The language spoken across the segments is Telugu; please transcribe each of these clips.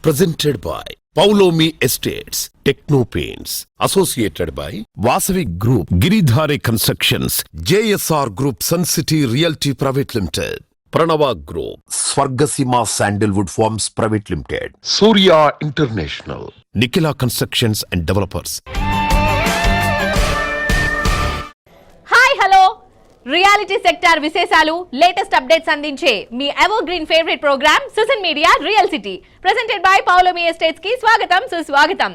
presented by Paulomi Estates, Techno Paints, associated by Vasavi Group, Giridhare Constructions, JSR Group, Sun City Realty Private Limited, Pranava Group, Swargasima Sandalwood Farms Private Limited, Surya International, Nikila Constructions and Developers. Hi, hello. Reality sector విశేషాలు లేటెస్ట్ అప్డేట్స్ అందించే మీ evergreen favourite program Sujan media real city presented by Paulomi estates కి స్వాగతం సుస్వాగతం.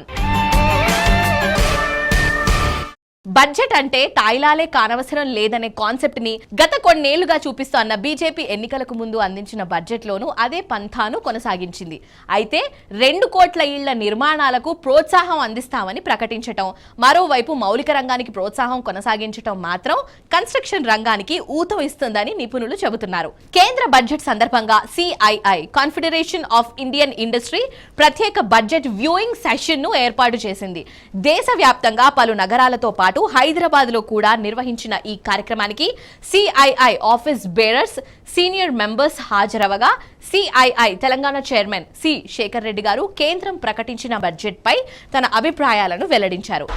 బడ్జెట్ అంటే తాయిలాలే కానవసరం లేదనే కాన్సెప్ట్ ని గత కొన్నేళ్లుగా చూపిస్తోన్న బీజేపీ ఎన్నికలకు ముందు అందించిన బడ్జెట్ లోనూ అదే పంథాను కొనసాగించింది. అయితే 2 కోట్ల ఇళ్ల నిర్మాణాలకు ప్రోత్సాహం అందిస్తామని ప్రకటించటం, మరోవైపు మౌలిక రంగానికి ప్రోత్సాహం కొనసాగించటం మాత్రం కన్స్ట్రక్షన్ రంగానికి ఊతం ఇస్తుందని నిపుణులు చెబుతున్నారు. కేంద్ర బడ్జెట్ సందర్భంగా CII confederation of Indian industry ప్రత్యేక బడ్జెట్ వ్యూయింగ్ సెషన్ ను ఏర్పాటు చేసింది. దేశవ్యాప్తంగా పలు నగరాలతో పాటు హైదరాబాద్ లో కూడా నిర్వహించిన ఈ కార్యక్రమానికి CII office bearers, senior members హాజరవగా CII Telangana chairman C Shekhar Reddy గారు కేంద్రం ప్రకటించిన బడ్జెట్ పై తన అభిప్రాయాలను వెల్లడించారు.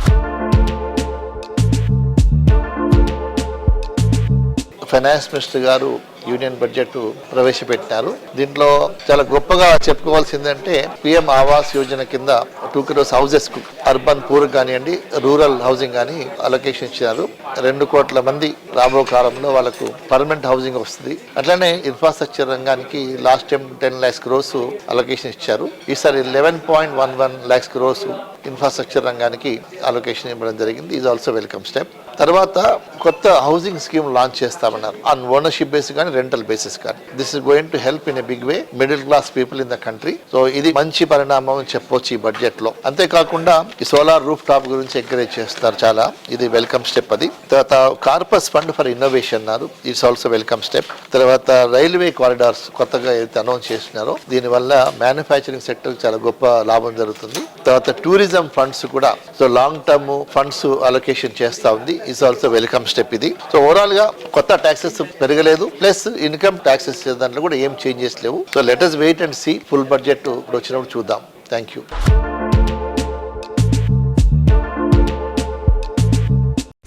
ఫైనాన్స్ మినిస్టర్ గారు యూనియన్ బడ్జెట్ ప్రవేశపెట్టినారు. దీంట్లో చాలా గొప్పగా చెప్పుకోవాల్సిందంటే పిఎం ఆవాస్ యోజన కింద 2 crores హౌసెస్ కు అర్బన్ పూర్ కానివ్వండి, రూరల్ హౌసింగ్ కానీ అలొకేషన్ ఇచ్చారు. 2 కోట్ల మంది రాబో కాలంలో వాళ్ళకు పర్మనెంట్ హౌసింగ్ వస్తుంది. అట్లానే ఇన్ఫ్రాస్ట్రక్చర్ రంగానికి last time 10 lakhs crores allocation ఇచ్చారు. ఈసారి 11.11 lakhs crores ఇన్ఫ్రాస్ట్రక్చర్ రంగానికి అలొకేషన్ ఇవ్వడం జరిగింది. Is also welcome step. తర్వాత కొత్త హౌసింగ్ స్కీమ్ లాంచ్ చేస్తామన్నారు. ఆన్ ఓనర్షిప్ బేసిస్ కానీ రెంటల్ బేసిస్ కానీ. This is going to help in a big way middle class people in the country. So ఇది మంచి పరిణామం అని చెప్పొచ్చు ఈ బడ్జెట్ లో. అంతేకాకుండా ఈ సోలార్ రూఫ్ టాప్ గురించి ఎంకరేజ్ చేస్తారు చాలా. ఇది వెల్కమ్ స్టెప్. అది తర్వాత కార్పస్ ఫండ్ ఫర్ ఇన్నోవేషన్ అన్నారు. It's also welcome step. తర్వాత రైల్వే కారిడార్స్ కొత్తగా ఏదైతే అనౌన్స్ చేస్తున్నారో దీనివల్ల మ్యానుఫ్యాక్చరింగ్ సెక్టర్ చాలా గొప్ప లాభం జరుగుతుంది. తర్వాత టూరిజం ఫండ్స్ కూడా so long term funds allocation చేస్తా ఉంది. ఈజ్ ఆల్సో వెల్కమ్ స్టెప్ ఇది. సో ఓవరాల్ గా కొత్త ట్యాక్సెస్ పెరగలేదు, ప్లస్ ఇన్కమ్ ట్యాక్సెస్ దాంట్లో కూడా ఏం చేంజెస్ లేవు. So let us wait and see. Full budget వచ్చినప్పుడు చూద్దాం. Thank you.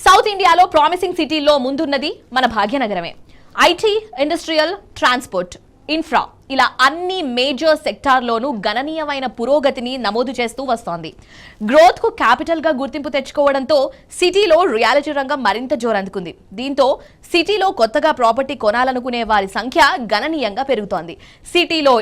సౌత్ ఇండియాలో ప్రామిసింగ్ సిటీల్లో ముందున్నది మన భాగ్యనగరమే. ఐటీ, ఇండస్ట్రియల్, ట్రాన్స్పోర్ట్, ఇన్ఫ్రా ఇలా అన్ని మేజర్ సెక్టార్లోనూ గణనీయమైన పురోగతిని నమోదు చేస్తూ వస్తోంది. గ్రోత్ కు క్యాపిటల్ గా గుర్తింపు తెచ్చుకోవడంతో సిటీలో రియాలిటీ రంగం మరింత జోరందుకుంది. దీంతో సిటీలో కొత్తగా ప్రాపర్టీ కొనాలనుకునే వారి సంఖ్య గణనీయంగా పెరుగుతోంది. సిటీలో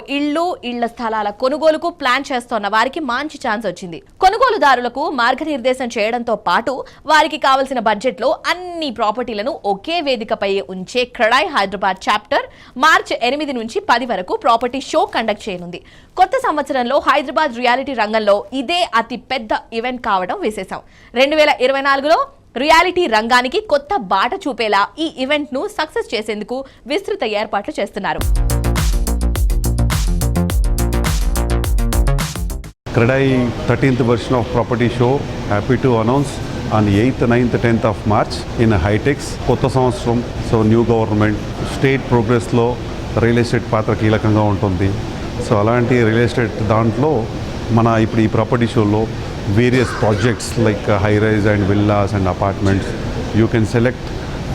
ఇళ్ల స్థలాల కొనుగోలుకు ప్లాన్ చేస్తోన్న వారికి మంచి ఛాన్స్ వచ్చింది. కొనుగోలుదారులకు మార్గనిర్దేశం చేయడంతో పాటు వారికి కావలసిన బడ్జెట్ లో అన్ని ప్రాపర్టీలను ఒకే వేదికపై ఉంచే క్రెడాయ్ హైదరాబాద్ చాప్టర్ మార్చి 8 నుంచి 10 వరకు ప్రాపర్టీ షో కండక్ట్ చేయనుంది. కొత్త సంవత్సరంలో హైదరాబాద్ రియాలిటీ రంగంలో ఇదే అతి పెద్ద ఈవెంట్ కావడం విశేషం. 2024లో రియాలిటీ రంగానికి కొత్త బాట చూపేలా ఈ ఈవెంట్ ను సక్సెస్ చేసేందుకు విస్తృత ఏర్పాట్లు చేస్తున్నారు. CREDAI 13th version of property show happy to announce on 8th, 9th, 10th of March in Hitex. కొత్త సంవత్సరం, సో న్యూ గవర్నమెంట్, స్టేట్ ప్రోగ్రెస్లో రియల్ ఎస్టేట్ పాత్ర కీలకంగా ఉంటుంది. సో అలాంటి రియల్ ఎస్టేట్ దాంట్లో మన ఇప్పుడు ఈ ప్రాపర్టీ షోలో various projects like high rise and villas and apartments you can select.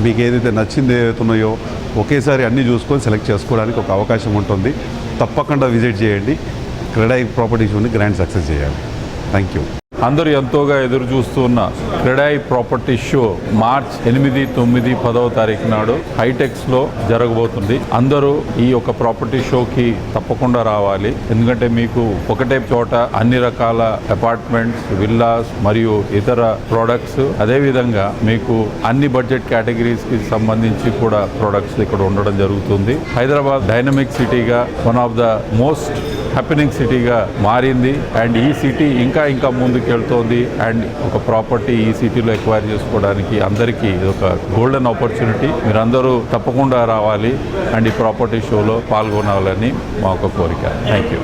మీకు ఏదైతే నచ్చింది ఏదైతున్నాయో ఒకేసారి అన్నీ చూసుకొని సెలెక్ట్ చేసుకోవడానికి ఒక అవకాశం ఉంటుంది. తప్పకుండా విజిట్ చేయండి. క్రెడాయ్ ప్రాపర్టీ షోని గ్రాండ్ సక్సెస్ చేయాలి. Thank you. అందరూ ఎంతోగా ఎదురు చూస్తున్న క్రెడాయ్ ప్రాపర్టీ షో మార్చ్ 8, 9, 10వ తారీఖు నాడు హైటెక్స్లో జరగబోతుంది. అందరూ ఈ యొక్క ప్రాపర్టీ షోకి తప్పకుండా రావాలి. ఎందుకంటే మీకు ఒకటే చోట అన్ని రకాల అపార్ట్మెంట్స్, విల్లాస్ మరియు ఇతర ప్రోడక్ట్స్, అదేవిధంగా మీకు అన్ని బడ్జెట్ కేటగిరీస్కి సంబంధించి కూడా ప్రోడక్ట్స్ ఇక్కడ ఉండడం జరుగుతుంది. హైదరాబాద్ డైనమిక్ సిటీగా one of the most happening సిటీగా మారింది. అండ్ ఈ సిటీ ఇంకా ముందుకు వెళ్తోంది. అండ్ ఒక ప్రాపర్టీ ఈ సిటీలో ఎక్వైర్ చేసుకోవడానికి అందరికీ ఇది ఒక గోల్డెన్ ఆపర్చునిటీ. మీరందరూ తప్పకుండా రావాలి అండ్ ఈ ప్రాపర్టీ షోలో పాల్గొనాలని మా ఒక కోరిక. Thank you.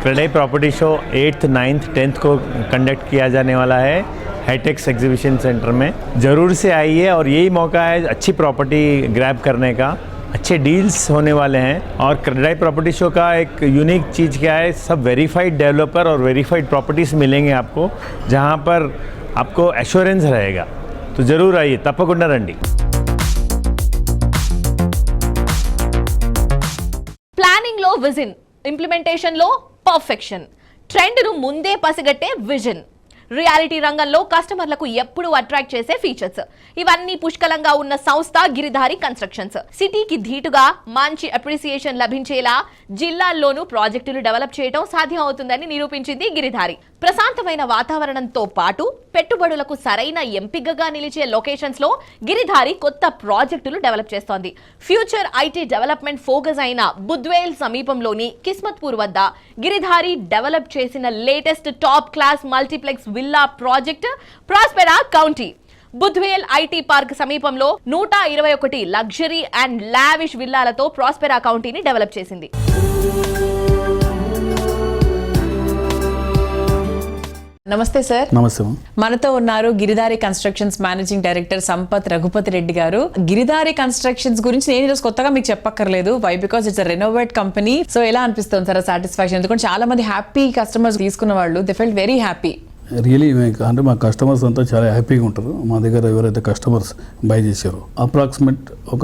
CREDAI property show 8th, 9th, 10th को कंडक्ट किया जाने वाला है हाईटेक्स एग्जीबिशन सेंटर में. ज़रूर से आइए और यही मौका है अच्छी प्रॉपर्टी ग्रैब करने का. अच्छे डील्स होने वाले हैं। और क्रेडाई प्रॉपर्टी शो का एक यूनिक चीज़ क्या है, सब वेरीफाइड डेवलपर और वेरीफाइड प्रॉपर्टीज़ मिलेंगे आपको, जहां पर आपको एश्योरेंस रहेगा। तो ज़रूर आइए, तप्पकुंडा रंडी। ప్లానింగ్ లో విజన్, ఇంప్లిమెంటేషన్ లో పర్ఫెక్షన్, ట్రెండ్ ను ముందే పసిగట్టే విజన్, రియాలిటీ రంగంలో కస్టమర్లకు ఎప్పుడు అట్రాక్ట్ చేసే ఫీచర్స్, ఇవన్నీ పుష్కలంగా ఉన్న సంస్థ గిరిధారి కన్స్ట్రక్షన్స్. సిటీకి ధీటుగా మంచి అప్రిసియేషన్ లభించేలా జిల్లాల్లోనూ ప్రాజెక్టులు డెవలప్ చేయడం సాధ్యం అవుతుందని నిరూపించింది గిరిధారి. ప్రశాంతమైన వాతావరణంతో పాటు పెట్టుబడులకు సరైన ఎంపికగా నిలిచే లొకేషన్స్ లో గిరిధారి కొత్త ప్రాజెక్టులు డెవలప్ చేస్తోంది. ఫ్యూచర్ ఐటీ డెవలప్మెంట్ ఫోకస్ అయిన బుద్వేల్ సమీపంలోని కిస్మత్పూర్ వద్ద గిరిధారి డెవలప్ చేసిన latest top class multiplex villa project Prospera county. Budvel IT park సమీపంలో 121 లగ్జరీ అండ్ లావిష్ విల్లాలతో ప్రాస్పెరా కౌంటీని డెవలప్ చేసింది. నమస్తే సార్. నమస్తే. మనతో ఉన్నారు Giridhari constructions managing director Sampath Raghupathi Reddy గారు. గిరిధారి కన్స్ట్రక్షన్స్ గురించి నేను ఈరోజు కొత్తగా మీకు చెప్పక్కర్లేదు. Why? Because it's renovate company. So ఎలా అనిపిస్తుంది సార్ సాటిస్ఫాక్షన్? ఎందుకంటే చాలా మంది హ్యాపీ కస్టమర్స్ తీసుకున్న వాళ్ళు they felt very happy. Really అంటే మా కస్టమర్స్ అంతా చాలా హ్యాపీగా ఉంటారు. మా దగ్గర ఎవరైతే కస్టమర్స్ బై చేశారో అప్రాక్సిమేట్ ఒక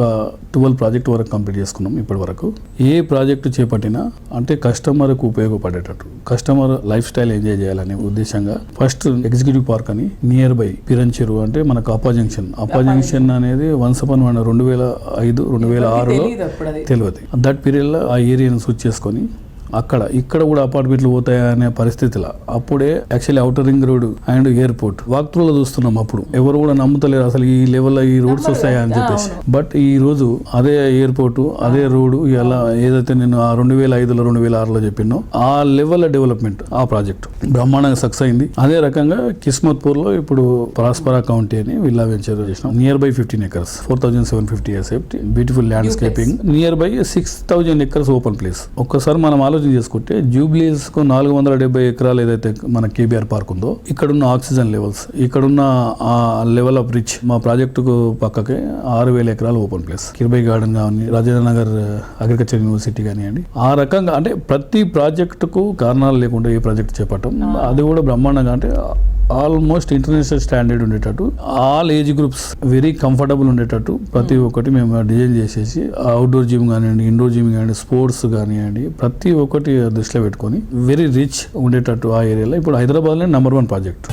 12 ప్రాజెక్ట్ వరకు కంప్లీట్ చేసుకున్నాం ఇప్పటి వరకు. ఏ ప్రాజెక్టు చేపట్టినా అంటే కస్టమర్కు ఉపయోగపడేటట్టు, కస్టమర్ లైఫ్ స్టైల్ ఎంజాయ్ చేయాలనే ఉద్దేశంగా ఫస్ట్ ఎగ్జిక్యూటివ్ పార్క్ అని నియర్ బై పిరంచెరు అంటే మనకు అప్పా జంక్షన్ అనేది వన్స్ అపాన్ 2005 2006లో తెలియదు. దట్ పీరియడ్లో ఆ ఏరియాను స్విచ్ చేసుకొని ఇక్కడ కూడా అపార్ట్మెంట్లు పోతాయా అనే పరిస్థితిలో అప్పుడే actually outer ring road and airport walk త్రూలో చూస్తున్నాం. అప్పుడు ఎవరు కూడా నమ్ముతలేరు అసలు ఈ లెవెల్లో ఈ రోడ్స్ వస్తాయా అని చెప్పేసి. బట్ ఈ రోజు అదే ఎయిర్పోర్ట్, అదే రోడ్డు ఇలా ఏదైతే నేను ఆ 2005లో 2006లో చెప్పినో ఆ లెవెల్ డెవలప్మెంట్ ఆ ప్రాజెక్ట్ బ్రహ్మాండంగా సక్సెస్ అయింది. అదే రకంగా కిస్మత్పూర్ లో ఇప్పుడు ప్రాస్పరా కౌంటీ అని విల్లా వెంచర్ చేసినాం. Near by 15 acres, 4750 acres, beautiful landscaping. Near by 6000 acres open place. ఒక్కసారి మనం ఆలోచన చేసుకుంటే జూబ్లీస్ కు 470 ఎకరాలు ఏదైతే మన కేబీఆర్ పార్క్ ఉందో, ఇక్కడున్న ఆక్సిజన్ లెవెల్స్, ఇక్కడున్న ఆ లెవెల్ ఆఫ్ రిచ్ మా ప్రాజెక్టుకు పక్కకే 6000 ఎకరాలు ఓపెన్ ప్లేస్. కిర్బై గార్డెన్ కానీ, రాజేంద్ర నగర్ అగ్రికల్చర్ యూనివర్సిటీ కానివ్వండి. ఆ రకంగా అంటే ప్రతి ప్రాజెక్టుకు కారణాలు లేకుండా ఏ ప్రాజెక్ట్ చేపట్టం, అది కూడా బ్రహ్మాండంగా అంటే ఆల్మోస్ట్ ఇంటర్నేషనల్ స్టాండర్డ్ ఉండేటట్టు, all age groups very comfortable ఉండేటట్టు ప్రతి ఒక్కటి మేము డిజైన్ చేసేసి అవుట్డోర్ జిమ్ కానివ్వండి, ఇండోర్ జిమ్ కానివ్వండి, స్పోర్ట్స్ కానివ్వండి, ప్రతి ఒక్కటి దృష్టిలో పెట్టుకొని వెరీ రిచ్ ఉండేటట్టు ఆ ఏరియాలో ఇప్పుడు హైదరాబాద్లో నెంబర్ 1 ప్రాజెక్ట్.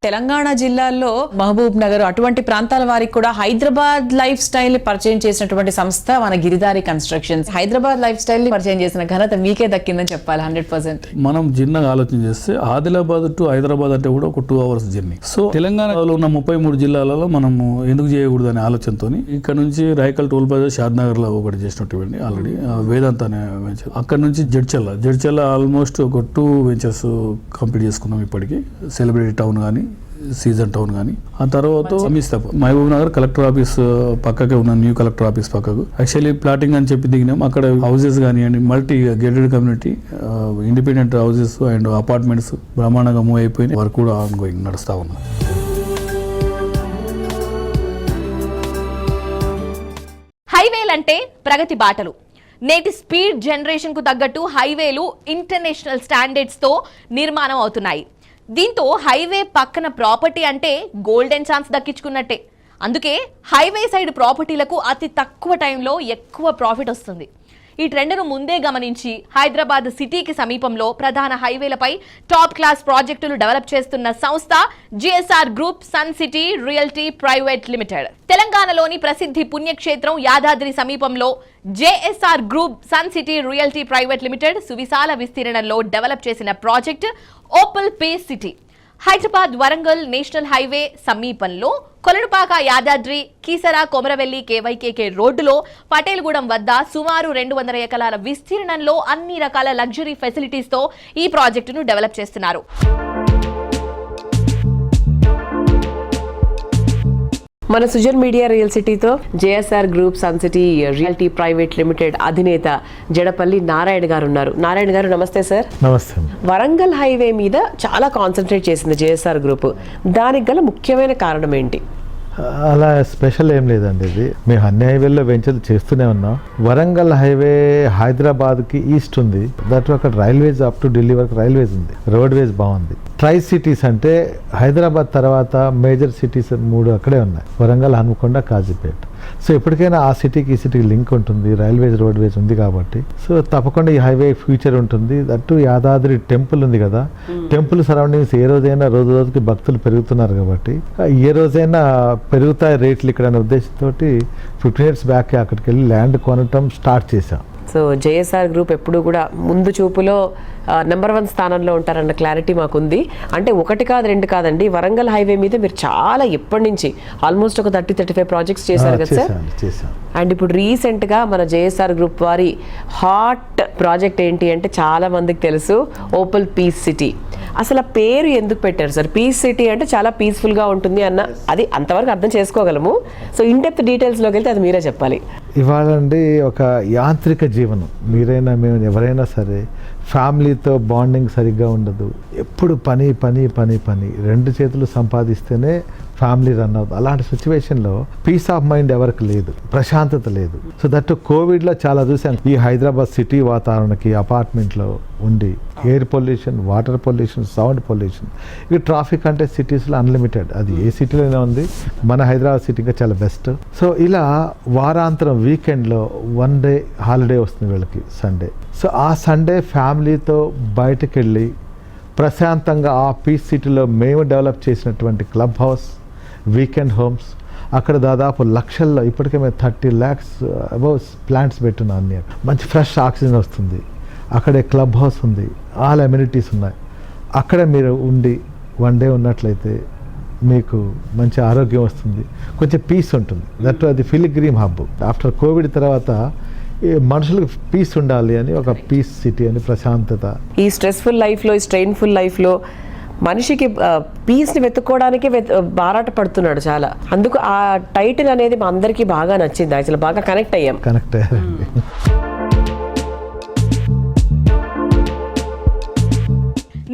తెలంగాణ జిల్లాల్లో మహబూబ్ నగర్ అటువంటి ప్రాంతాల వారికి కూడా హైదరాబాద్ లైఫ్ స్టైల్ పరిచయం చేసినటువంటి సంస్థ మన Giridhari constructions. Hyderabad life style పరిచయం చేసిన ఘనత మీకే దక్కిందని చెప్పాలి 100%. మనం చిన్నగా ఆలోచన చేస్తే ఆదిలాబాద్ టు హైదరాబాద్ అంటే కూడా ఒక 2 hours జర్నీ. సో తెలంగాణలో ఉన్న 33 జిల్లాలలో మనము ఎందుకు చేయకూడదు అనే ఆలోచనతో ఇక్కడ నుంచి రాయకల్ టోల్ ప్లాజా షాద్నగర్ లో ఒకటి చేసినటువంటి ఆల్రెడీ వేదాంత అనే వెంచర్, అక్కడ నుంచి జడ్చల్ల ఆల్మోస్ట్ ఒక 2 వెంచర్స్ కంప్లీట్ చేసుకున్నాం ఇప్పటికి. సెలబ్రిటీ టౌన్ కానీ, సీజన్ టౌన్ కానీ, ఆ తర్వాత మహబూబ్ నగర్ కలెక్టర్ ఆఫీస్ పక్కకే ఉన్న న్యూ కలెక్టర్ ఆఫీస్ పక్కకు యాక్చువల్లీ ప్లాటింగ్ అని చెప్పి దిగినాం. అక్కడ హౌసెస్ కానివ్వండి, multi gated community, independent houses and apartments బ్రహ్మాండంగా మూవ్ అయిపోయినాయి. వర్క్ కూడా ఆన్ గోయింగ్ నడుస్తూ ఉన్నారు. హైవేలంటే ప్రగతి బాటలు. నేటి స్పీడ్ జనరేషన్ కు తగ్గట్టు హైవేలు ఇంటర్నేషనల్ స్టాండర్డ్స్ తో నిర్మాణం అవుతున్నాయి. దీంతో హైవే పక్కన ప్రాపర్టీ అంటే గోల్డెన్ ఛాన్స్ దక్కించుకున్నట్టే. అందుకే హైవే సైడ్ ప్రాపర్టీలకు అతి తక్కువ టైంలో ఎక్కువ ప్రాఫిట్ వస్తుంది. ఈ ట్రెండ్ను ముందే గమనించి హైదరాబాద్ సిటీకి సమీపంలో ప్రధాన హైవేలపై టాప్ క్లాస్ ప్రాజెక్టులు డెవలప్ చేస్తున్న సంస్థ GSR group sun city realty private limited. తెలంగాణలోని ప్రసిద్ధి పుణ్యక్షేత్రం యాదాద్రి సమీపంలో JSR group sun city realty private limited సువిశాల విస్తీర్ణంలో డెవలప్ చేసిన project opal pay city. Hyderabad Warangal national highway సమీపంలో కొలనుపాక యాదాద్రి కీసరా కొమరవెల్లి కేవైకేకే రోడ్డులో పటేల్గూడెం వద్ద సుమారు 200 ఎకరాల విస్తీర్ణంలో అన్ని రకాల లగ్జరీ ఫెసిలిటీస్తో ఈ ప్రాజెక్టును డెవలప్ చేస్తున్నారు. మన సుజన్ మీడియా రియల్ సిటీతో JSR group sun city realty private limited అధినేత జడపల్లి నారాయణ గారు ఉన్నారు. నారాయణ గారు నమస్తే సార్. నమస్తే. వరంగల్ హైవే మీద చాలా కాన్సన్ట్రేట్ చేసింది జేఎస్ఆర్ గ్రూప్. దానికి గల ముఖ్యమైన కారణం ఏంటి? అలా స్పెషల్ ఏం లేదండి. ఇది మేము అన్ని హైవేల్లో వెంచర్లు చేస్తూనే ఉన్నాం. వరంగల్ హైవే హైదరాబాద్కి ఈస్ట్ ఉంది. దట్ అక్కడ రైల్వేస్ అప్ టు ఢిల్లీ వరకు రైల్వేస్ ఉంది, రోడ్ వేస్ బాగుంది. ట్రై సిటీస్ అంటే హైదరాబాద్ తర్వాత మేజర్ సిటీస్ 3 అక్కడే ఉన్నాయి, వరంగల్, హన్మకొండ, కాజీపేట. సో ఎప్పటికైనా ఆ సిటీకి ఈ సిటీకి లింక్ ఉంటుంది, రైల్వేస్ రోడ్ వేస్ ఉంది కాబట్టి. సో తప్పకుండా ఈ హైవే ఫ్యూచర్ ఉంటుంది. దట్టు యాదాద్రి టెంపుల్ ఉంది కదా, టెంపుల్ సరౌండింగ్స్ ఏ రోజైనా రోజు రోజుకి భక్తులు పెరుగుతున్నారు కాబట్టి ఏ రోజైనా పెరుగుతాయి రేట్లు ఇక్కడ అనే ఉద్దేశంతో 15 years బ్యాక్ అక్కడికి వెళ్ళి ల్యాండ్ కొనటం స్టార్ట్ చేశాం. సో జేఎస్ఆర్ గ్రూప్ ఎప్పుడు కూడా ముందు చూపులో నెంబర్ 1 స్థానంలో ఉంటారన్న క్లారిటీ మాకుంది. అంటే 1 కాదు 2 కాదండి, వరంగల్ హైవే మీద మీరు చాలా ఎప్పటి నుంచి ఆల్మోస్ట్ ఒక 30-35 ప్రాజెక్ట్స్ చేశారు కదా సార్. అండ్ ఇప్పుడు రీసెంట్గా మన జేఎస్ఆర్ గ్రూప్ వారి హాట్ ప్రాజెక్ట్ ఏంటి అంటే చాలా మందికి తెలుసు, ఓపల్ పీస్ సిటీ. అసలు ఆ పేరు ఎందుకు పెట్టారు సార్? పీస్ సిటీ అంటే చాలా పీస్ఫుల్గా ఉంటుంది అన్న, అది అంతవరకు అర్థం చేసుకోగలము. సో ఇన్ డెప్త్ డీటెయిల్స్లోకి వెళ్తే అది మీరే చెప్పాలి. ఇవాళ అండి ఒక యాంత్రిక జీవనం, మీరైనా మేము ఎవరైనా సరే ఫ్యామిలీతో బాండింగ్ సరిగ్గా ఉండదు. ఎప్పుడు పని పని పని పని, 2 చేతులు సంపాదిస్తేనే ఫ్యామిలీ రన్ అవుతుంది. అలాంటి సిచ్యువేషన్లో పీస్ ఆఫ్ మైండ్ ఎవరికి లేదు, ప్రశాంతత లేదు. సో దట్ కోవిడ్లో చాలా చూసాం. ఈ హైదరాబాద్ సిటీ వాతావరణకి అపార్ట్మెంట్లో ఉండి air pollution, water pollution, sound pollution, ఇక ట్రాఫిక్ అంటే సిటీస్లో అన్లిమిటెడ్. అది ఏ సిటీలోనే ఉంది, మన హైదరాబాద్ సిటీ ఇంకా చాలా బెస్ట్. సో ఇలా వారాంతరం వీకెండ్లో 1 day హాలిడే వస్తుంది వీళ్ళకి, సండే. సో ఆ సండే ఫ్యామిలీతో బయటకు వెళ్ళి ప్రశాంతంగా ఆ పీస్ సిటీలో మేము డెవలప్ చేసినటువంటి క్లబ్ హౌస్, వీకెండ్ హోమ్స్, అక్కడ దాదాపు లక్షల్లో ఇప్పటికే మేము 30 lakhs అబౌవ్ ప్లాంట్స్ పెట్టున్నాం. అన్ని మంచి ఫ్రెష్ ఆక్సిజన్ వస్తుంది. అక్కడే క్లబ్ హౌస్ ఉంది, ఆల్ అమ్యూనిటీస్ ఉన్నాయి. అక్కడే మీరు ఉండి 1 day ఉన్నట్లయితే మీకు మంచి ఆరోగ్యం వస్తుంది, కొంచెం పీస్ ఉంటుంది. దట్ అది పిలిగ్రిమ్ హబ్. ఆఫ్టర్ కోవిడ్ తర్వాత మనుషులకు పీస్ ఉండాలి అని ఒక పీస్ సిటీ అని, ప్రశాంతత. ఈ స్ట్రెస్ఫుల్ లైఫ్లో, ఈ స్ట్రెయిన్ఫుల్ లైఫ్లో మనిషికి పీస్ని వెతుక్కోవడానికి బారాట పడుతున్నాడు చాలా. అందుకు ఆ టైటిల్ అనేది మా అందరికీ బాగా నచ్చింది. అసలు బాగా కనెక్ట్ అయ్యాం.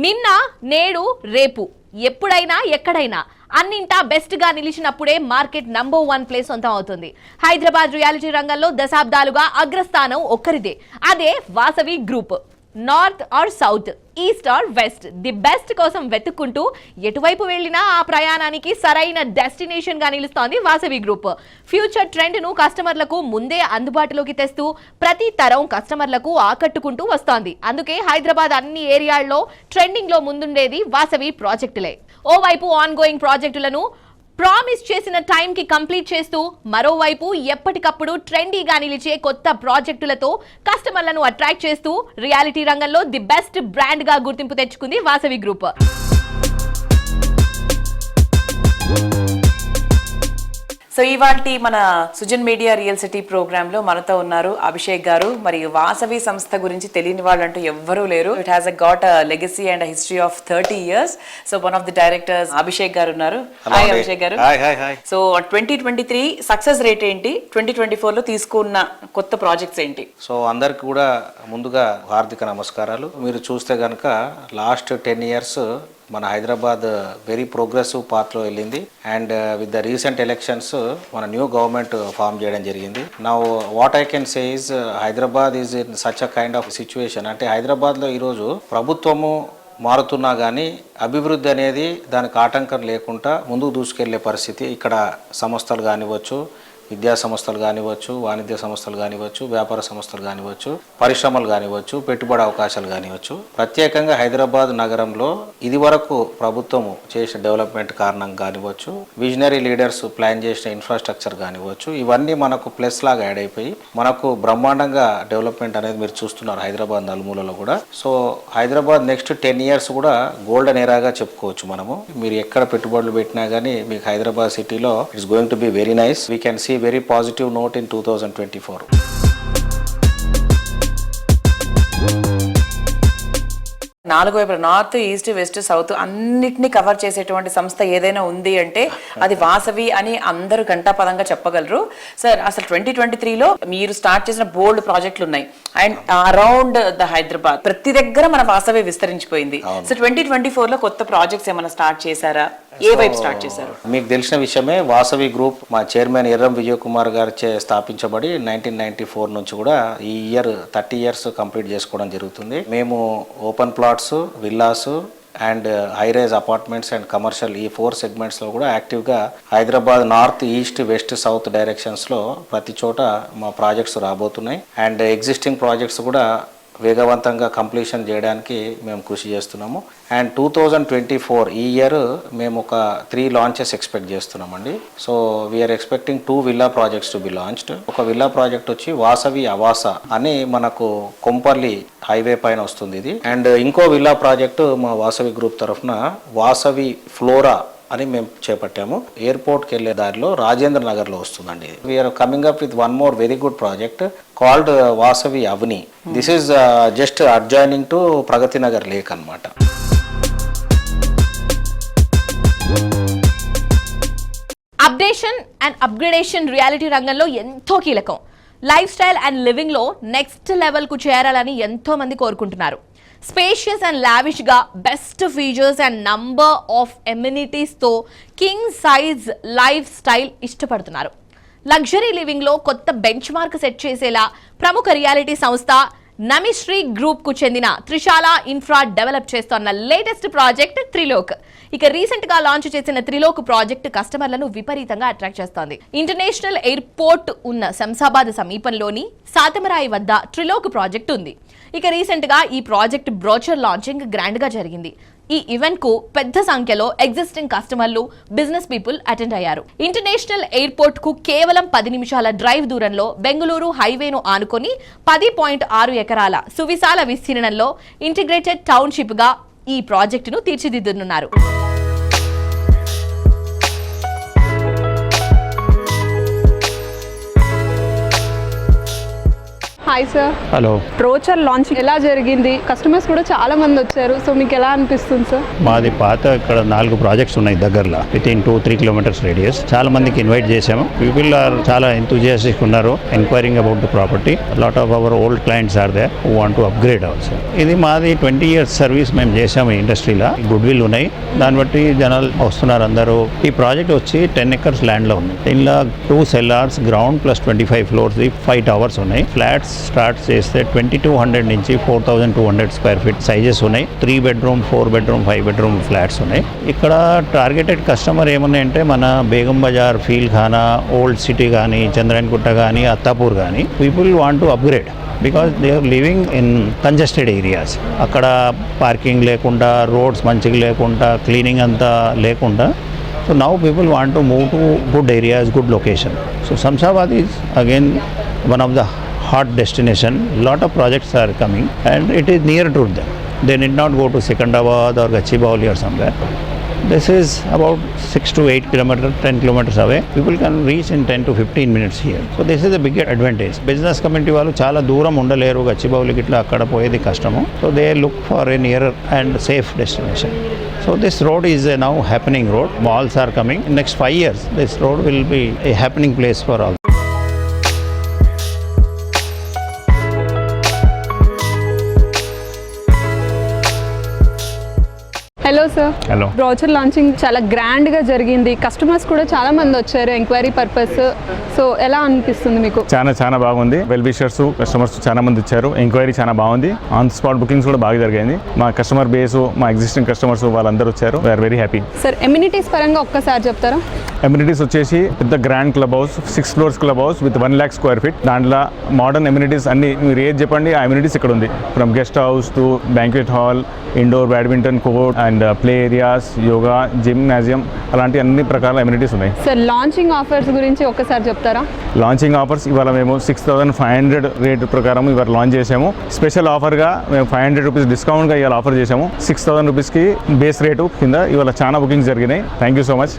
నిన్న, నేడు, రేపు, ఎప్పుడైనా ఎక్కడైనా అన్నింటా బెస్ట్ గా నిలిచినప్పుడే మార్కెట్ నంబర్ 1 ప్లేస్ సొంతం అవుతుంది. హైదరాబాద్ రియాలిటీ రంగంలో దశాబ్దాలుగా అగ్రస్థానం ఒక్కరిదే, అదే Vasavi group. North are south, east or west, the best కోసం వెతుక్కుంటూ ఎటువైపు వెళ్ళినా ఆ ప్రయాణానికి సరైన డెస్టినేషన్ గా నిలుస్తోంది వాసవి గ్రూప్. ఫ్యూచర్ ట్రెండ్ ను కస్టమర్లకు ముందే అందుబాటులోకి తెస్తూ ప్రతి తరం కస్టమర్లకు ఆకట్టుకుంటూ వస్తోంది. అందుకే హైదరాబాద్ అన్ని ఏరియాల్లో ట్రెండింగ్ లో ముందుండేది వాసవి ప్రాజెక్టులే. ఓవైపు ఆన్ గోయింగ్ ప్రాజెక్టులను ప్రామిస్ చేసిన టైంకి కంప్లీట్ చేస్తూ, మరోవైపు ఎప్పటికప్పుడు ట్రెండీగా నిలిచే కొత్త ప్రాజెక్టులతో కస్టమర్లను అట్రాక్ట్ చేస్తూ రియాలిటీ రంగంలో ది బెస్ట్ బ్రాండ్ గా గుర్తింపు తెచ్చుకుంది వాసవి గ్రూప్. సో ఇవాల్టి మన Sujan media real city programme లో మనతో ఉన్నారు అభిషేక్ గారు. మరియు వాసవి సంస్థ గురించి తెలియని వాళ్ళంటూ ఎవ్వరూ లేరు. It has got a legacy and history of 30 years. So one of the directors Abhishek గారు ఉన్నారు. హాయ్ అభిషేక్ గారు. సో 2023 సక్సెస్ రేట్ ఏంటి, 2024 లో తీసుకున్న కొత్త ప్రాజెక్ట్స్ ఏంటి? సో అందరికి కూడా ముందుగా హార్దిక నమస్కారాలు. మీరు చూస్తే కనుక లాస్ట్ 10 years మన హైదరాబాద్ వెరీ ప్రోగ్రెసివ్ పాత్లో వెళ్ళింది. And with the recent elections మన న్యూ గవర్నమెంట్ ఫామ్ చేయడం జరిగింది. Now what I can say is Hyderabad is in such a kind of situation. అంటే హైదరాబాద్లో ఈరోజు ప్రభుత్వము మారుతున్నా కానీ అభివృద్ధి అనేది దానికి ఆటంకం లేకుండా ముందుకు దూసుకెళ్లే పరిస్థితి. ఇక్కడ సంస్థలు కానివ్వచ్చు, విద్యా సంస్థలు కానివ్వచ్చు, వాణిజ్య సంస్థలు కానివ్వచ్చు, వ్యాపార సంస్థలు కానివ్వచ్చు, పరిశ్రమలు కానివ్వచ్చు, పెట్టుబడి అవకాశాలు కానివ్వచ్చు. ప్రత్యేకంగా హైదరాబాద్ నగరంలో ఇది వరకు ప్రభుత్వము చేసిన డెవలప్మెంట్ కారణం కానివ్వచ్చు, విజనరీ లీడర్స్ ప్లాన్ చేసిన ఇన్ఫ్రాస్ట్రక్చర్ కానివ్వచ్చు, ఇవన్నీ మనకు ప్లస్ లాగా యాడ్ అయిపోయి మనకు బ్రహ్మాండంగా డెవలప్మెంట్ అనేది మీరు చూస్తున్నారు హైదరాబాద్ నలుమూలలో కూడా. సో హైదరాబాద్ నెక్స్ట్ 10 years కూడా గోల్డెన్ ఎరాగా చెప్పుకోవచ్చు మనము. మీరు ఎక్కడ పెట్టుబడులు పెట్టినా కానీ మీకు హైదరాబాద్ సిటీలో it's going to be very nice. We can see very positive note in 2024. నాలుగు వైపుల నార్త్, ఈస్ట్, వెస్ట్, సౌత్ అన్నిటిని కవర్ చేసేటువంటి సంస్థ ఏదైనా ఉంది అంటే అది వాసవి అని అందరూ ఘంటాపదంగా చెప్పగలరు. సార్ అసలు 2023లో మీరు స్టార్ట్ చేసిన బోల్డ్ ప్రాజెక్టులు ఉన్నాయి అండ్ అరౌండ్ ద హైదరాబాద్ ప్రతి దగ్గర మన వాసవి విస్తరించిపోయింది. సో 2024లో కొత్త ప్రాజెక్ట్స్ ఏమైనా స్టార్ట్ చేశారా? ఏ వైపు స్టార్ట్ చేశారు? మీకు తెలిసిన విషయమే, వాసవి గ్రూప్ మా చైర్మన్ ఎర్రం విజయ్ కుమార్ గారిచే స్థాపించబడి 1994 నుంచి కూడా ఈ ఇయర్ 30 years కంప్లీట్ చేసుకోవడం జరుగుతుంది. మేము open plots, villas and high rise apartments and commercial ఈ 4 segmentsలో కూడా యాక్టివ్గా Hyderabad north, east, west, south డైరెక్షన్స్లో ప్రతి చోట మా ప్రాజెక్ట్స్ రాబోతున్నాయి. అండ్ ఎగ్జిస్టింగ్ ప్రాజెక్ట్స్ కూడా వేగవంతంగా కంప్లీషన్ చేయడానికి మేము కృషి చేస్తున్నాము. అండ్ 2024 ఈ ఇయర్ మేము ఒక 3 launches ఎక్స్పెక్ట్ చేస్తున్నామండి. So we're expecting 2 villa projects to be launched. ఒక విల్లా ప్రాజెక్ట్ వచ్చి వాసవి ఆవాస అని మనకు కొంపల్లి హైవే పైన వస్తుంది ఇది. అండ్ ఇంకో విల్లా ప్రాజెక్టు మా వాసవి గ్రూప్ తరఫున వాసవి ఫ్లోరా అని మేము చేపట్టాము. ఎయిర్పోర్ట్కి వెళ్ళే దారిలో రాజేంద్ర నగర్లో వస్తుందండి. We're coming up with one more very good project called Vasavi Avani. This is just adjoining to Pragathi Nagar lake అన్నమాట. అప్డేషన్ అండ్ అప్గ్రేడేషన్ రియాలిటీ రంగంలో ఎంతో కీలకం. లైఫ్ స్టైల్ అండ్ లివింగ్ లో నెక్స్ట్ లెవెల్ కు చేరాలని ఎంతో మంది కోరుకుంటున్నారు. స్పేషియస్ అండ్ లావిష్ గా best features and number of amenities తో కింగ్ సైజ్ లైఫ్ స్టైల్ ఇష్టపడుతున్నారు. లగ్జరీ లివింగ్ లో కొత్త బెంచ్ మార్క్ సెట్ చేసేలా ప్రముఖ రియాలిటీ సంస్థ నమిశ్రీ గ్రూప్ కు చెందిన త్రిశాల ఇన్ఫ్రా డెవలప్ చేస్తున్న లేటెస్ట్ ప్రాజెక్ట్ త్రిలోక్. ఇక రీసెంట్ గా లాంచ్ చేసిన త్రిలోక్ ప్రాజెక్ట్ కస్టమర్లను విపరీతంగా అట్రాక్ట్ చేస్తోంది. ఇంటర్నేషనల్ ఎయిర్పోర్ట్ ఉన్న శంషాబాద్ సమీపంలోని సాతమరాయి వద్ద త్రిలోక్ ప్రాజెక్ట్ ఉంది. ఇక రీసెంట్ గా ఈ ప్రాజెక్ట్ బ్రోచర్ లాంచింగ్ గ్రాండ్ గా జరిగింది. ఈ ఈవెంట్ కు పెద్ద సంఖ్యలో ఎగ్జిస్టింగ్ కస్టమర్లు, బిజినెస్ పీపుల్ అటెండ్ అయ్యారు. ఇంటర్నేషనల్ ఎయిర్పోర్ట్ కు కేవలం 10 నిమిషాల డ్రైవ్ దూరంలో బెంగళూరు హైవేను ఆనుకొని 10.6 ఎకరాల సువిశాల విస్తీర్ణంలో ఇంటిగ్రేటెడ్ టౌన్షిప్ గా ఈ ప్రాజెక్టును తీర్చిదిద్దనున్నారు. Hi sir. Hello. Brochure launch ఎలా జరిగింది? కస్టమర్స్ కూడా చాలా మంది వచ్చారు. సో మీకు ఎలా అనిపిస్తుంది సార్? మాది పాత ఇక్కడ 4 ప్రాజెక్ట్స్ ఉన్నాయి దగ్గరలో, విత్ ఇన్ 2-3 kilometers రేడియస్. చాలా మందికి ఇన్వైట్ చేసాము. పీపుల్ ఆర్ చాలా ఎంతూజియాస్టిక్ ఉన్నారు, enquiring about the property. Lot of our old clients are there who want to upgrade also. ఇది మాది 20 years సర్వీస్ మేము చేసాము ఇండస్ట్రీలో. గుడ్ విల్ ఉన్నాయి, దాన్ని బట్టి జనాలు వస్తున్నారు అందరూ. ఈ ప్రాజెక్ట్ వచ్చి 10 acres ల్యాండ్లో ఉంది. దీనిలో 2 cellars, ground plus 25 floors, 5 towers ఉన్నాయి. ఫ్లాట్స్ స్టార్ట్ చేస్తే 2200 నుంచి 4200 square feet సైజెస్ ఉన్నాయి. 3 bedroom, 4 bedroom, 5 bedroom ఫ్లాట్స్ ఉన్నాయి. ఇక్కడ టార్గెటెడ్ కస్టమర్ ఏమున్నాయంటే మన బేగం బజార్, ఫీల్ ఖానా, ఓల్డ్ సిటీ కానీ, చంద్రాయన్గుట్ట కానీ, అత్తాపూర్ కానీ people want to upgrade because they are living in congested areas. అక్కడ పార్కింగ్ లేకుండా, రోడ్స్ మంచిగా లేకుండా, క్లీనింగ్ అంతా లేకుండా. So now people want to move to good areas, good location. So Shamshabad is again one of the hot destination. Lot of projects are coming and it is near to them. They need not go to Secunderabad or Gachibowli or somewhere. This is about 6 to 8 kilometers, 10 kilometers away. People can reach in 10 to 15 minutes here. So this is the biggest advantage. Business community వాళ్ళు చాలా దూరం ఉండలేరు, గచ్చిబౌలి గిట్లా అక్కడ పోయేది కష్టము. So they look for a nearer and safe destination. So this road is a now happening road. Malls are coming. In next 5 years, this road will be a happening place for all. Hello sir. Hello. Brochure launching చాలా గ్రాండ్ గా జరిగింది. కస్టమర్స్ కూడా చాలా మంది వచ్చారు ఎంక్వైరీ పర్పస్. సో ఎలా అనిపిస్తుంది మీకు? చాలా బాగుంది. వెల్ విషర్స్, కస్టమర్స్ చాలా మంది వచ్చారు. ఎంక్వైరీ చాలా బాగుంది. ఆన్ స్పాట్ బుకింగ్స్ కూడా బాగా జరిగాయి. మా కస్టమర్ బేస్, మా ఎగ్జిస్టింగ్ కస్టమర్స్ వాళ్ళందరూ వచ్చారు. We are very happy. Sir amenities పరంగా ఒక్కసారి చెప్తారా? ఎమ్యూనిటీస్ వచ్చేసి పెద్ద grand club house, 6 floors club house with 1 lakh square feet. దాంట్లో మోడర్న్ ఎమ్యూనిటీస్ అన్ని మీరు ఏది చెప్పండి ఆ ఎమ్యూనిటీస్ ఇక్కడ ఉంది. From guest house to banquet hall, indoor badminton court and play areas, yoga, gymnasium, అలాంటి అన్ని ప్రకారాల ఎమ్యూనిటీస్ ఉన్నాయి. సార్ లాంచింగ్ ఆఫర్స్ గురించి ఒక్కసారి చెప్తారా? లాంచింగ్ ఆఫర్స్ ఇవాళ మేము 6500 రేట్ ప్రకారం ఇవాళ లాంచ్ చేసాము. స్పెషల్ ఆఫర్గా మేము 500 రూపీస్ డిస్కౌంట్గా ఇవాళ ఆఫర్ చేసాము. 6000 రూపీస్కి బేస్ రేటు కింద ఇవాళ చాలా బుకింగ్స్ జరిగినాయి. Thank you so much.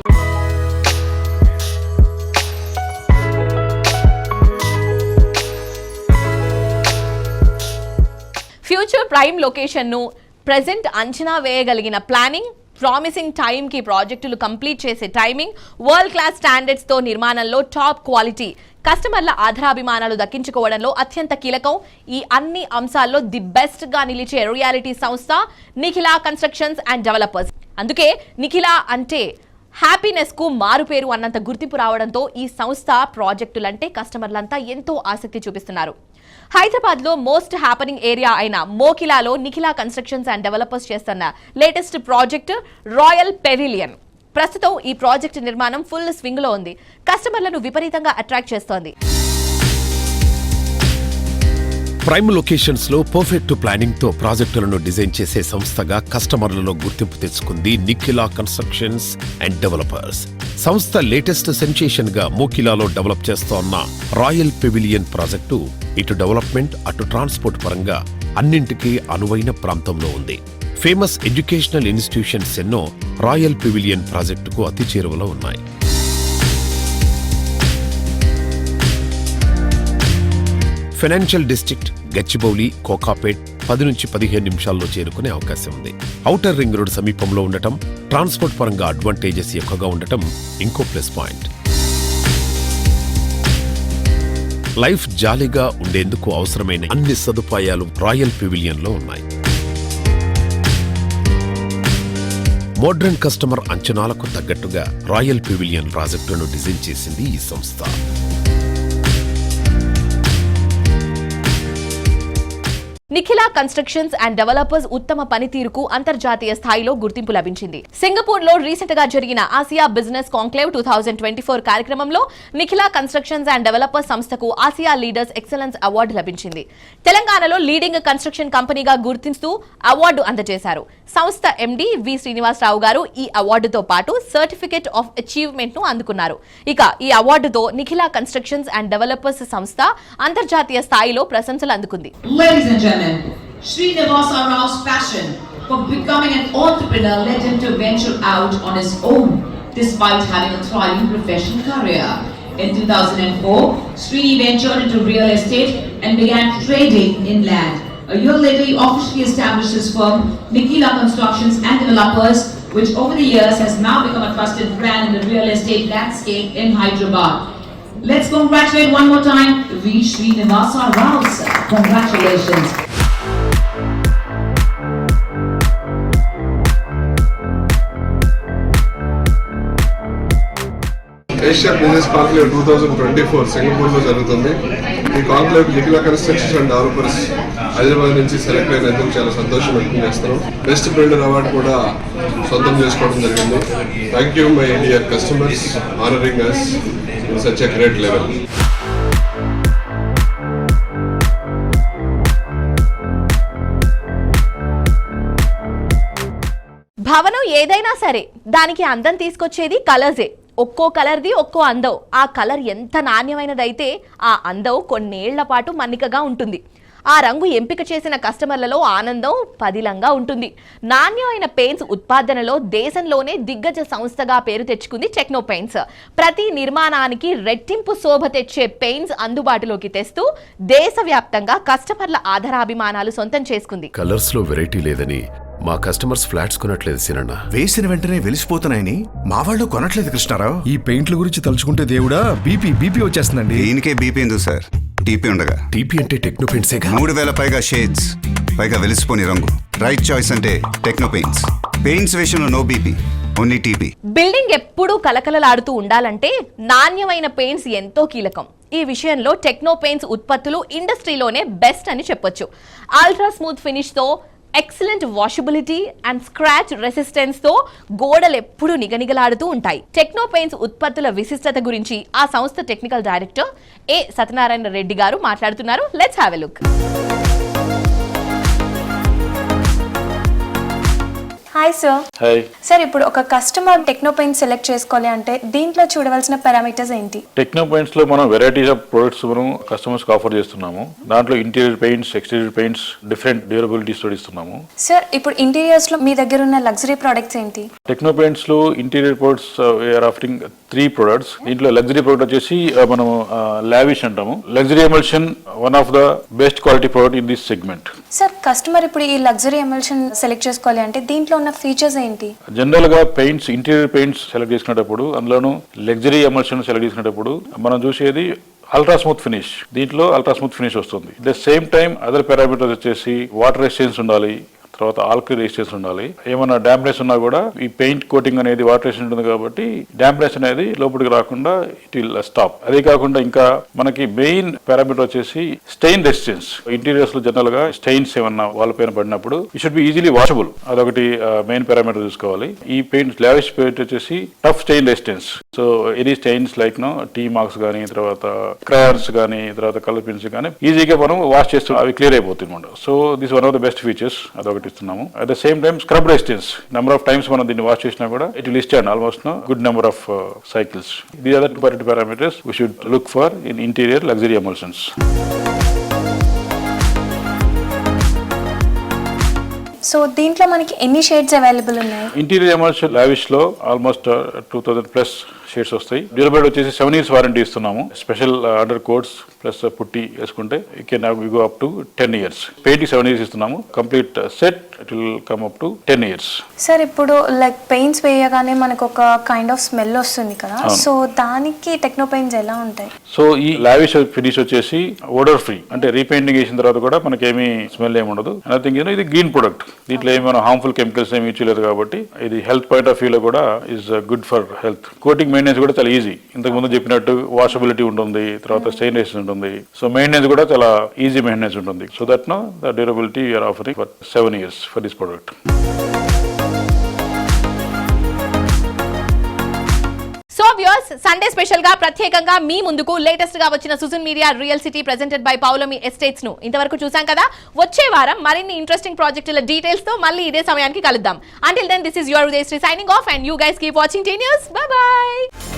Future prime లొకేషన్ను ప్రెజెంట్ అంచనా వేయగలిగిన ప్లానింగ్, ప్రామిసింగ్ టైంకి ప్రాజెక్టులు కంప్లీట్ చేసే టైమింగ్, వరల్డ్ క్లాస్ స్టాండర్డ్స్తో నిర్మాణంలో టాప్ క్వాలిటీ, కస్టమర్ల ఆధారాభిమానాలు దక్కించుకోవడంలో అత్యంత కీలకం. ఈ అన్ని అంశాల్లో ది బెస్ట్గా నిలిచే రియాలిటీ సంస్థ నిఖిలా కన్స్ట్రక్షన్స్ అండ్ డెవలపర్స్. అందుకే నిఖిలా అంటే హ్యాపీనెస్ కు మారుపేరు అన్నంత గుర్తింపు రావడంతో ఈ సంస్థ ప్రాజెక్టులంటే కస్టమర్లంతా ఎంతో ఆసక్తి చూపిస్తున్నారు. హైదరాబాద్ లో మోస్ట్ హ్యాపనింగ్ ఏరియా అయిన మోకిలాలో నిఖిలా కన్స్ట్రక్షన్స్ అండ్ డెవలపర్స్ చేస్తున్న లేటెస్ట్ ప్రాజెక్ట్ రాయల్ పెవిలియన్. ప్రస్తుతం ఈ ప్రాజెక్ట్ నిర్మాణం ఫుల్ స్వింగ్ లో ఉంది. కస్టమర్లను విపరీతంగా అట్రాక్ట్ చేస్తోంది. ప్రైమ్ లొకేషన్స్ లో పర్ఫెక్ట్ ప్లానింగ్ తో ప్రాజెక్టులను డిజైన్ చేసే సంస్థగా కస్టమర్లలో గుర్తింపు తెచ్చుకుంది నిఖిలా కన్స్ట్రక్షన్స్ అండ్ డెవలపర్స్. సంస్థ లేటెస్ట్ సెన్సేషన్ గా మోకిలాలో డెవలప్ చేస్తోన్న రాయల్ పెవిలియన్ ప్రాజెక్టు ఇటు డెవలప్మెంట్ అటు ట్రాన్స్పోర్ట్ పరంగా అన్నింటికీ అనువైన ప్రాంతంలో ఉంది. ఫేమస్ ఎడ్యుకేషనల్ ఇన్స్టిట్యూషన్స్ ఎన్నో రాయల్ పెవిలియన్ ప్రాజెక్టుకు అతి చేరువలో ఉన్నాయి. ఫైనాన్షియల్ డిస్ట్రిక్ట్ గచ్చిబౌలి, కోకాపేట్ 10 నుంచి 15 నిమిషాల్లో చేరుకునే అవకాశం ఉంది. ఔటర్ రింగ్ రోడ్ సమీపంలో ఉండటం, ట్రాన్స్పోర్ట్ పరంగా అడ్వాంటేజెస్ ఎక్కువగా ఉండటం ఇంకో ప్లస్ పాయింట్. లైఫ్ జాలీగా ఉండేందుకు అవసరమైన అన్ని సదుపాయాలు రాయల్ పెవిలియన్ లో ఉన్నాయి. మోడ్రన్ కస్టమర్ అంచనాలకు తగ్గట్టుగా రాయల్ పెవిలియన్ ప్రాజెక్టును డిజైన్ చేసింది ఈ సంస్థ. నిఖిలా కన్స్ట్రక్షన్స్ అండ్ డెవలపర్స్ ఉత్తమ పనితీరుకు అంతర్జాతీయ స్థాయిలో గుర్తింపు లభించింది. సింగపూర్ లో రీసెంట్ గా జరిగిన ఆసియా బిజినెస్ కాంక్లేవ్ 2024 కార్యక్రమంలో నిఖిలా కన్స్ట్రక్షన్స్ అండ్ డెవలపర్స్ సంస్థకు ఆసియా లీడర్స్ ఎక్సలెన్స్ అవార్డు లభించింది. తెలంగాణలో లీడింగ్ కన్స్ట్రక్షన్ కంపెనీగా గుర్తిస్తూ అవార్డు అందజేశారు. సంస్థ ఎండీ వి శ్రీనివాసరావు గారు ఈ అవార్డుతో పాటు సర్టిఫికేట్ ఆఫ్ అచీవ్మెంట్ ను అందుకున్నారు. ఇక ఈ అవార్డుతో నిఖిలా కన్స్ట్రక్షన్స్ అండ్ డెవలపర్స్ సంస్థ అంతర్జాతీయ స్థాయిలో ప్రశంసలు అందుకుంది. Srinivasa Rao's passion for becoming an entrepreneur led him to venture out on his own despite having a thriving professional career. In 2004, Srini ventured into real estate and began trading in land. A year later, he officially established his firm, Nikhila Constructions and Developers, which over the years has now become a trusted brand in the real estate landscape in Hyderabad. Let's congratulate one more time V. Srinivasa Rao, sir. Congratulations. Asia business conclave 2024 సింగపూర్లో జరుగుతుంది. ఈ conclave Nikhila constructions and developers Hyderabad నుంచి సెలెక్ట్ అయినందుకు చాలా సంతోషం వ్యక్తం చేస్తున్నాం. బెస్ట్ బిల్డర్ అవార్డు కూడా సొంతం చేసుకోవడం జరిగింది. Thank you my dear customers honouring us in such a great level. భవనం ఏదైనా సరే దానికి అందం తీసుకొచ్చేది కలర్సే. ఒక్కో కలర్ది ఒక్కో అందం. ఆ కలర్ ఎంత నాణ్యమైనదైతే ఆ అందం కొన్నేళ్ల పాటు మన్నికగా ఉంటుంది. ఆ రంగు ఎంపిక చేసిన కస్టమర్లలో ఆనందం పదిలంగా ఉంటుంది. నాణ్యమైన పెయింట్స్ ఉత్పాదనలో దేశంలోనే దిగ్గజ సంస్థగా పేరు తెచ్చుకుంది టెక్నో పెయింట్స్. ప్రతి నిర్మాణానికి రెట్టింపు శోభ తెచ్చే పెయింట్స్ అందుబాటులోకి తెస్తూ దేశవ్యాప్తంగా కస్టమర్ల ఆధారాభిమానాలు సొంతం చేసుకుంది. కలర్స్ లో వెరైటీ లేదని మా కస్టమర్స్ ఫ్లాట్స్ కొనట్లేదు సినన్న. వేసిన వెంటనే వెలిసిపోతున్నాయని మా వాళ్ళు కొనట్లేదు కృష్ణారావు. ఈ పెయింట్ల గురించి తలుచుకుంటే దేవుడా బీపీ వచ్చేస్తుందండి. దీనికే బీపీ ఎందుకు సార్? టీపీ ఉండగా. టీపీ అంటే టెక్నో పెయింట్స్. 3000 పైగా షేడ్స్, పైగా వెలిసిపోని రంగు. రైట్ చాయిస్ అంటే టెక్నో పెయింట్స్. పెయింట్స్ విషయంలో no BP, only TP. Building ఎప్పుడూ కలకలలాడుతూ ఉండాలంటే నాణ్యమైన పెయింట్స్ ఎంతో కీలకం. ఈ విషయంలో టెక్నో పెయింట్స్ ఉత్పత్తులు ఇండస్ట్రీలోనే బెస్ట్ అని చెప్పొచ్చు. అల్ట్రా స్మూత్ ఫినిష్ తో, ఎక్సలెంట్ వాషబిలిటీ అండ్ స్క్రాచ్ రెసిస్టెన్స్ తో గోడలు ఎప్పుడూ నిగనిగలాడుతూ ఉంటాయి. టెక్నో పెయింట్స్ ఉత్పత్తుల విశిష్టత గురించి ఆ సంస్థ టెక్నికల్ డైరెక్టర్ ఏ సత్యనారాయణ రెడ్డి గారు మాట్లాడుతున్నారు. Let's have a look. Hi sir. Hi sir, ఇప్పుడు ఒక కస్టమర్ టెక్నో పెయింట్ సెలెక్ట్ చేసుకోవాలి అంటే దీంట్లో చూడవలసిన పారామీటర్స్ ఏంటి? టెక్నో పెయింట్స్ లో మనం వెరైటీస్ ఆఫ్ ప్రొడక్ట్స్ మనం కస్టమర్స్ కి ఆఫర్ చేస్తున్నాము. దాంట్లో interior paints, exterior paints, different durabilities తో ఇస్తున్నాము. సార్, ఇప్పుడు ఇంటీరియర్స్ లో మీ దగ్గర ఉన్న లగ్జరీ ప్రొడక్ట్స్ ఏంటి? టెక్నో పెయింట్స్ లో ఇంటీరియర్ ప్రొడక్ట్స్ వీఆర్ ఆఫరింగ్ 3 ప్రొడక్ట్స్. దీంట్లో లగ్జరీ ప్రొడక్ట్ వచ్చేసి మనం లావిష్ అంటాము. Luxury emulsion one of the best quality product in this segment. Sir, customer ఇప్పుడు ఈ లగ్జరీ ఎమల్షన్ సెలెక్ట్ చేసుకోవాలి అంటే దీంట్లో ఉన్న ఫీచర్స్ ఏంటి? జనరల్ గా పెయింట్స్, ఇంటీరియర్ పెయింట్స్ సెలెక్ట్ చేసుకునేటప్పుడు, అందులోనూ లగ్జరీ ఎమల్షన్ సెలెక్ట్ చేసుకునేటప్పుడు మనం చూసేది అల్ట్రా స్మూత్ ఫినిష్. దీంట్లో అల్ట్రా స్మూత్ ఫినిష్ వస్తుంది. The same time other parameters వచ్చేసి వాటర్ రెసిస్టెన్స్ ఉండాలి, తర్వాత ఆల్కలీ రెసిస్టెన్స్ ఉండాలి. ఏమైనా డాంప్నెస్ ఉన్నా కూడా ఈ పెయింట్ కోటింగ్ అనేది వాటర్ రెసిస్టెంట్ ఉంటుంది కాబట్టి డాంప్నెస్ అనేది లోపలికి రాకుండా ఇట్ విల్ స్టాప్. అదే కాకుండా ఇంకా మనకి మెయిన్ పారామీటర్ వచ్చేసి స్టెయిన్ రెసిస్టెన్స్. ఇంటీరియర్స్ లో జనరల్ గా స్టెయిన్స్ ఏమన్నా వాళ్ళ పైన పడినప్పుడు it should be easily washable. అదొకటి మెయిన్ పారామీటర్ చూసుకోవాలి. ఈ పెయింట్ లావిష్ పెయింట్ వచ్చేసి tough stain resistance. So any stains like tea marks కానీ, తర్వాత క్రయాన్స్ కానీ, తర్వాత కలర్ పెన్స్ కానీ ఈజీగా మనం వాష్ చేస్తూ అవి క్లియర్ అయిపోతుంది అనమాట. So this one of the best features, అదొకటి ఇస్తున్నాము. At the same time scrub resistance. Number of times మనం దీన్ని వాష్ చేసినా కూడా it will stand almost good number of cycles. These are the two parameters we should look for in interior luxury emulsions. So దీంట్లో మనకి ఎన్ని షేడ్స్ అవైలబుల్ ఉన్నాయి? ఇంటీరియర్ ఎమల్షన్ లావిష్ లో ఆల్మోస్ట్ 2000+ షేడ్స్ వస్తాయి. డ్యూరబిలిటీ వచ్చేసి 7 years వారంటీ ఇస్తున్నాము. స్పెషల్ అండర్ కోట్స్ ప్లస్ పుట్టి వేసుకుంటే you can go up to 10 years. Painting 7 years ఇస్తున్నాము. Complete set it will come up to 10 years. Sir ఇప్పుడు లైక్ పెయింట్స్ వేయగానే మనకు ఒక కైండ్ ఆఫ్ స్మెల్ వస్తుంది కదా, సో దానికి టెక్నో పెయింట్స్ ఎలా ఉంటాయి? సో ఈ లావిష్ ఫినిష్ వచ్చేసి ఓడర్ ఫ్రీ, అంటే రీపెయింటింగ్ చేసిన తర్వాత కూడా మనకేమీ స్మెల్ ఏమి ఉండదు. నథింగ్, ఇది గ్రీన్ ప్రొడక్ట్. దీంట్లో ఏమైనా హార్మ్ఫుల్ కెమికల్స్ ఏమి ఇచ్చలేదు కాబట్టి ఇది హెల్త్ పాయింట్ ఆఫ్ వ్యూ లో కూడా is good for health. Coating maintenance కూడా చాలా ఈజీ. ఇంతకు ముందు చెప్పినట్టు వాషబిలిటీ ఉంటుంది, తర్వాత స్టెయిన్ రెసిస్టెన్స్ ఉంటుంది. సో మెయింటెనెన్స్ కూడా చాలా ఈజీ మెయింటెనెన్స్ ఉంటుంది. So that no the durability you are offering for 7 years for this product. So viewers, Sunday special గా ప్రత్యేకంగా మీ ముందుకు లేటెస్ట్ గా వచ్చిన Sujan media real city presented by Paulomi Estates ను ఇంతవరకు చూసాం కదా. వచ్చే వారం మరిన్ని ఇంట్రెస్టింగ్ ప్రాజెక్టుల డీటెయిల్స్ తో మళ్ళీ ఇదే సమయానికి కలుద్దాం. Until then, this is your Udayasri signing off and you guys keep watching T News. Bye by.